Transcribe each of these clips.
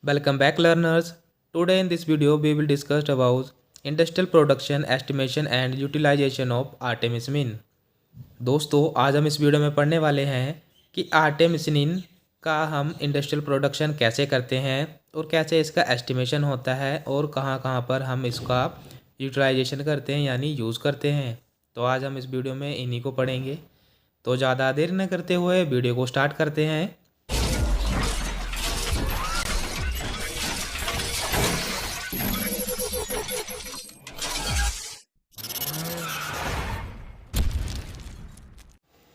Welcome back learners. Today in this video we will discuss about industrial production estimation and utilization of artemisinin। दोस्तों आज हम इस video में पढ़ने वाले हैं कि आर्टेमिसिनिन का हम इंडस्ट्रियल प्रोडक्शन कैसे करते हैं और कैसे इसका एस्टिमेशन होता है और कहाँ कहाँ पर हम इसका यूटिलाइजेशन करते हैं यानी यूज़ करते हैं। तो आज हम इस वीडियो में इन्हीं को पढ़ेंगे। तो ज़्यादा देर न करते हुए वीडियो को स्टार्ट करते हैं।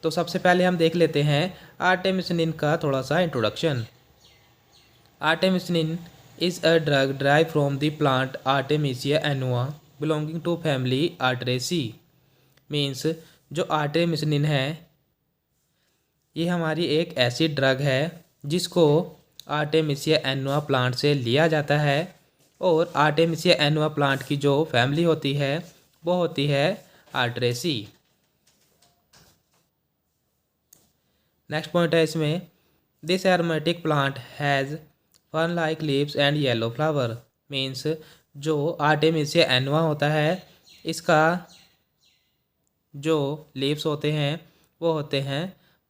तो सबसे पहले हम देख लेते हैं आर्टेमिसिनिन का थोड़ा सा introduction. Artemisinin is a drug drive from the plant Artemisia annua belonging to family Asteraceae. Means जो आर्टेमिसिनिन है ये हमारी एक ऐसी ड्रग है जिसको आर्टेमिसिया एनुआ प्लांट से लिया जाता है और आर्टेमिसिया एनुआ प्लांट की जो फैमिली होती है वो होती है आर्टेरेसी। नेक्स्ट पॉइंट है इसमें, this aromatic plant has fern like leaves and yellow flower. Means जो आर्टेमिसिया एनुआ होता है इसका जो लीव्स होते हैं वो होते हैं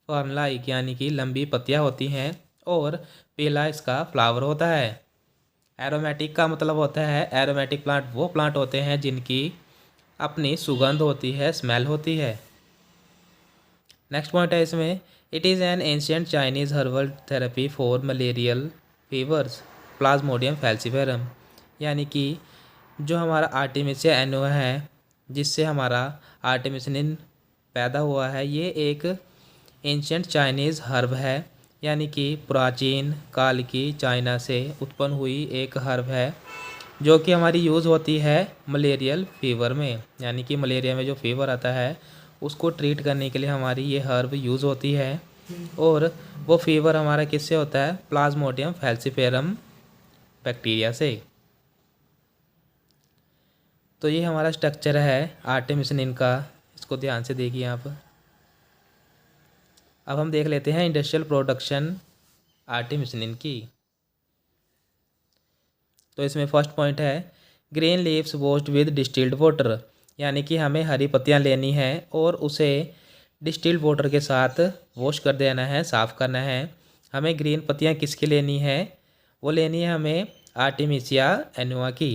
फर्न लाइक यानी कि लंबी पत्तियां होती हैं और पीला इसका फ्लावर होता है। एरोमेटिक का मतलब होता है, एरोमेटिक प्लांट वो प्लांट होते हैं जिनकी अपनी सुगंध होती है, स्मेल होती है। नेक्स्ट पॉइंट है इसमें, it is an ancient Chinese herbal therapy for malarial fevers Plasmodium falciparum. यानी कि जो हमारा आर्टेमिसिया एनुआ है जिससे हमारा आर्टेमिसिनिन पैदा हुआ है ये एक एंशियंट चाइनीज़ हर्ब है यानी कि प्राचीन काल की चाइना से उत्पन्न हुई एक हर्ब है जो कि हमारी यूज़ होती है मलेरियल फीवर में। यानी कि मलेरिया में जो फीवर आता है उसको ट्रीट करने के लिए हमारी ये हर्ब यूज़ होती है और वो फीवर हमारा किससे होता है, प्लाज्मोडियम फैल्सीफेरम बैक्टीरिया से। तो ये हमारा स्ट्रक्चर है आर्टेमिसिनिन का, इसको ध्यान से देखिए आप। अब हम देख लेते हैं इंडस्ट्रियल प्रोडक्शन आर्टेमिसिनिन की। तो इसमें फर्स्ट पॉइंट है, green leaves washed with distilled water. यानी कि हमें हरी पत्तियां लेनी है और उसे डिस्टिल्ड वाटर के साथ वॉश कर देना है, साफ़ करना है। हमें ग्रीन पत्तियां किसकी लेनी है, वो लेनी है हमें आर्टेमिसिया एनुआ की।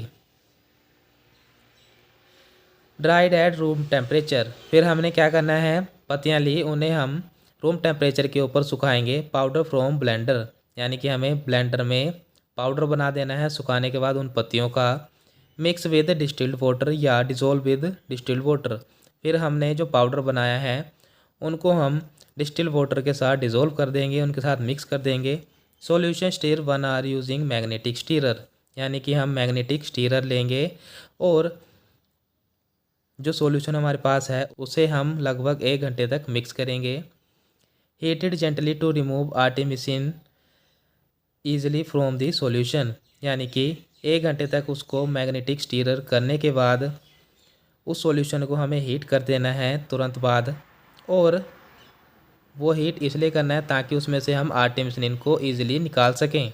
Dried at room temperature. फिर हमने क्या करना है, पत्तियां ली उन्हें हम रूम टेम्परेचर के ऊपर सुखाएंगे। Powder from blender. यानी कि हमें ब्लेंडर में पाउडर बना देना है सुखाने के बाद उन पत्तियों का। मिक्स विद डिस्टिल्ड वाटर या डिज़ोल्व विद डिस्टिल्ड वाटर। फिर हमने जो पाउडर बनाया है उनको हम डिस्टिल्ड वाटर के साथ डिज़ोल्व कर देंगे, उनके साथ मिक्स कर देंगे। Solution stir 1 are using magnetic stirrer. यानी कि हम मैग्नेटिक स्टीरर लेंगे और जो सॉल्यूशन हमारे पास है उसे हम लगभग 1 घंटे तक मिक्स करेंगे। Heated gently to remove artemisinin easily from the solution. यानी कि 1 घंटे तक उसको मैग्नेटिक स्टीरर करने के बाद उस सॉल्यूशन को हमें हीट कर देना है तुरंत बाद। और वो हीट इसलिए करना है ताकि उसमें से हम आर्टेमिसिनिन को ईजिली निकाल सकें।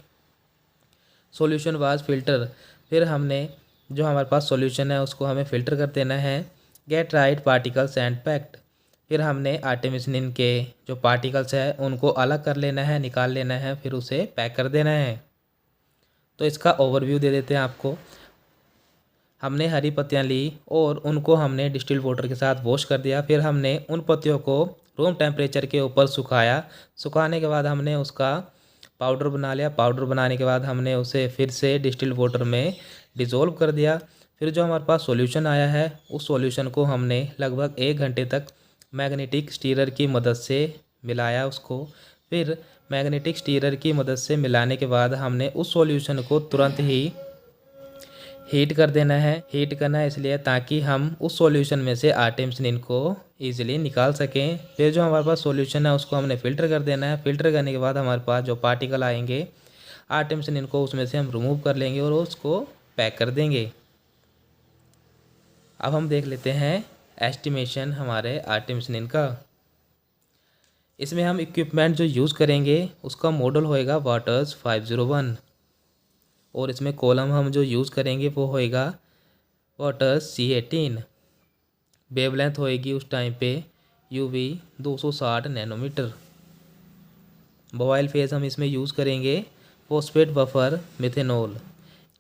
Solution was filter. फिर हमने जो हमारे पास सॉल्यूशन है उसको हमें फ़िल्टर कर देना है। Get right particles and packed. फिर हमने आर्टेमिसिनिन के जो पार्टिकल्स है उनको अलग कर लेना है, निकाल लेना है, फिर उसे पैक कर देना है। तो इसका ओवरव्यू दे देते हैं आपको। हमने हरी पत्तियां ली और उनको हमने डिस्टिल्ड वाटर के साथ वॉश कर दिया। फिर हमने उन पत्तियों को रूम टेम्परेचर के ऊपर सुखाया। सुखाने के बाद हमने उसका पाउडर बना लिया। पाउडर बनाने के बाद हमने उसे फिर से डिस्टिल्ड वाटर में डिज़ोल्व कर दिया। फिर जो हमारे पास सॉल्यूशन आया है उस सॉल्यूशन को हमने लगभग 1 घंटे तक मैग्नेटिक स्टीरर की मदद से मिलाया उसको। फिर मैग्नेटिक स्टीरर की मदद से मिलाने के बाद हमने उस सॉल्यूशन को तुरंत ही हीट कर देना है। हीट करना है इसलिए ताकि हम उस सॉल्यूशन में से आर्टेमिसिनिन को ईजिली निकाल सकें। फिर जो हमारे पास सॉल्यूशन है उसको हमने फ़िल्टर कर देना है। फ़िल्टर करने के बाद हमारे पास जो पार्टिकल आएंगे आर्टेमिसिनिन को उसमें से हम रिमूव कर लेंगे और उसको पैक कर देंगे। अब हम देख लेते हैं एस्टिमेशन हमारे आर्टेमिसिनिन का। इसमें हम इक्विपमेंट जो यूज़ करेंगे उसका मॉडल होएगा वाटर्स 501। और इसमें कॉलम हम जो यूज़ करेंगे वो होएगा वाटर C18। वेवलेंथ होएगी उस टाइम पे UV 260 नैनोमीटर। मोबाइल फेस हम इसमें यूज़ करेंगे फॉस्फेट बफर मिथेनॉल।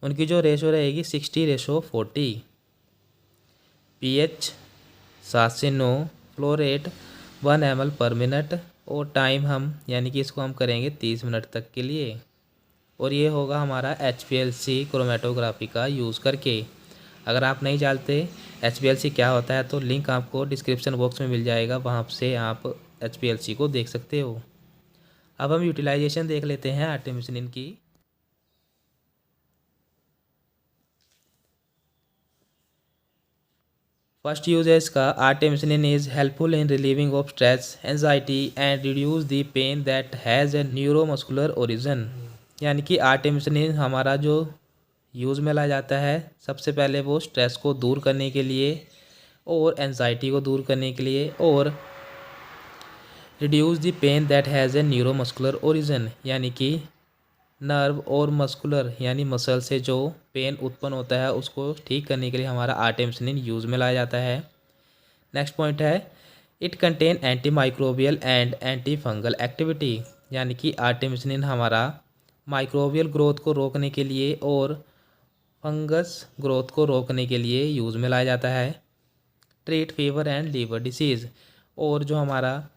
उनकी जो रेशो रहेगी 60:40। pH 7 से 9। Flow rate 1 ml/मिनट। और टाइम हम यानी कि इसको हम करेंगे 30 मिनट तक के लिए। और ये होगा हमारा HPLC क्रोमेटोग्राफी का यूज़ करके। अगर आप नहीं जानते HPLC क्या होता है तो लिंक आपको डिस्क्रिप्शन बॉक्स में मिल जाएगा, वहाँ से आप HPLC को देख सकते हो। अब हम यूटिलाइजेशन देख लेते हैं आर्टेमिसिनिन की। फर्स्ट यूज है इसका, artemisinin is helpful in relieving of stress anxiety and reduce the pain that has a neuromuscular origin. यानी कि आर्टेमिसिनिन हमारा जो यूज़ में लाया जाता है, सबसे पहले वो स्ट्रेस को दूर करने के लिए और एंजाइटी को दूर करने के लिए, और reduce the pain that has a neuromuscular origin, यानी कि नर्व और मस्कुलर यानी मसल से जो पेन उत्पन्न होता है उसको ठीक करने के लिए हमारा आर्टेमिसिनिन यूज़ में लाया जाता है। नेक्स्ट पॉइंट है, it contain anti microbial and anti fungal activity. यानी कि आर्टेमिसिनिन हमारा माइक्रोबियल ग्रोथ को रोकने के लिए और फंगस ग्रोथ को रोकने के लिए यूज़ में लाया जाता है। Treat fever and liver disease. और जो हमारा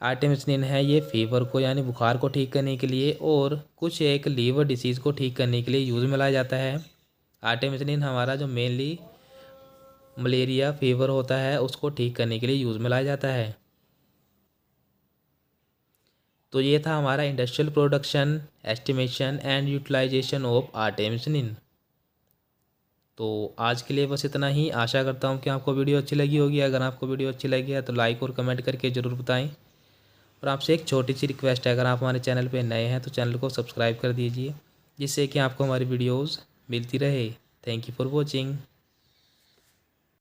आर्टेमिसिनिन है ये फीवर को यानी बुखार को ठीक करने के लिए और कुछ एक लीवर डिसीज़ को ठीक करने के लिए यूज़ में लाया जाता है। आर्टेमिसिनिन हमारा जो मेनली मलेरिया फीवर होता है उसको ठीक करने के लिए यूज़ में लाया जाता है। तो ये था हमारा industrial production, estimation and utilization of artemisinin. तो आज के लिए बस इतना ही। आशा करता हूँ कि आपको वीडियो अच्छी लगी होगी। अगर आपको वीडियो अच्छी लगी है तो लाइक और कमेंट करके ज़रूर बताएं। और आपसे एक छोटी सी रिक्वेस्ट है, अगर आप हमारे चैनल पर नए हैं तो चैनल को सब्सक्राइब कर दीजिए, जिससे कि आपको हमारी वीडियोज़ मिलती रहे। Thank you for watching.